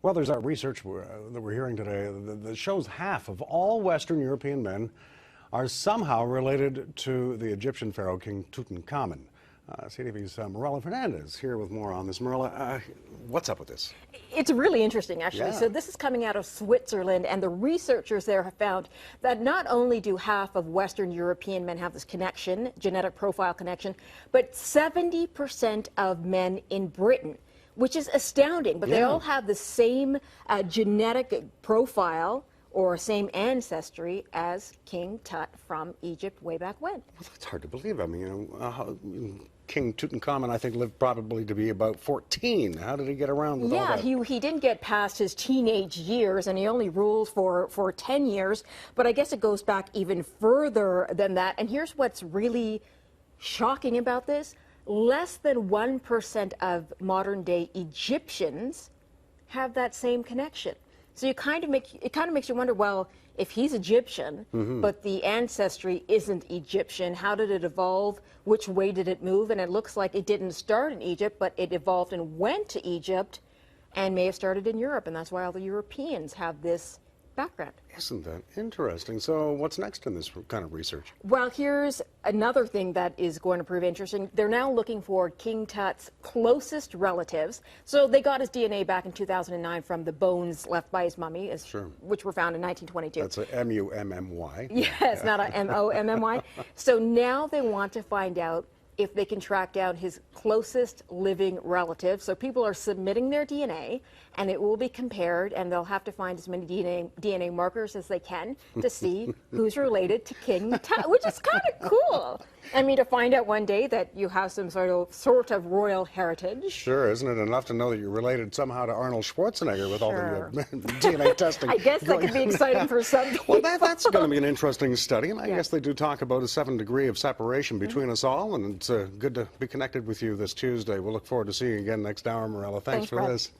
Well, there's that research that we're hearing today that shows half of all Western European men are somehow related to the Egyptian pharaoh King Tutankhamun. CTV's Marella Fernandez here with more on this. Marella, what's up with this? It's really interesting, actually. Yeah. So this is coming out of Switzerland, and the researchers there have found that not only do half of Western European men have this connection, genetic profile connection, but 70% of men in Britain, which is astounding. But they all have the same genetic profile or same ancestry as King Tut from Egypt way back when. Well, that's hard to believe. I mean, King Tutankhamun, I think, lived probably to be about 14. How did he get around with all that? He didn't get past his teenage years, and he only ruled for 10 years. But I guess it goes back even further than that. And here's what's really shocking about this. Less than 1% of modern-day Egyptians have that same connection. So it kind of makes you wonder, well, if he's Egyptian, but the ancestry isn't Egyptian, how did it evolve? Which way did it move? And it looks like it didn't start in Egypt, but it evolved and went to Egypt and may have started in Europe, and that's why all the Europeans have this background. Isn't that interesting? So what's next in this kind of research? Well, here's another thing that is going to prove interesting. They're now looking for King Tut's closest relatives. So they got his DNA back in 2009 from the bones left by his mummy, which were found in 1922. That's a M-U-M-M-Y. Yes, not a M-O-M-M-Y. So now they want to find out if they can track down his closest living relative. So people are submitting their DNA, and it will be compared, and they'll have to find as many DNA markers as they can to see who's related to King Tut, which is kind of cool. I mean, to find out one day that you have some sort of royal heritage. Sure, isn't it enough to know that you're related somehow to Arnold Schwarzenegger with all the DNA testing? I guess that could be exciting for some people. Well, that's going to be an interesting study, and I guess they do talk about a 7 degree of separation between us all, and it's good to be connected with you this Tuesday. We'll look forward to seeing you again next hour, Marella. Thanks for Brett. this.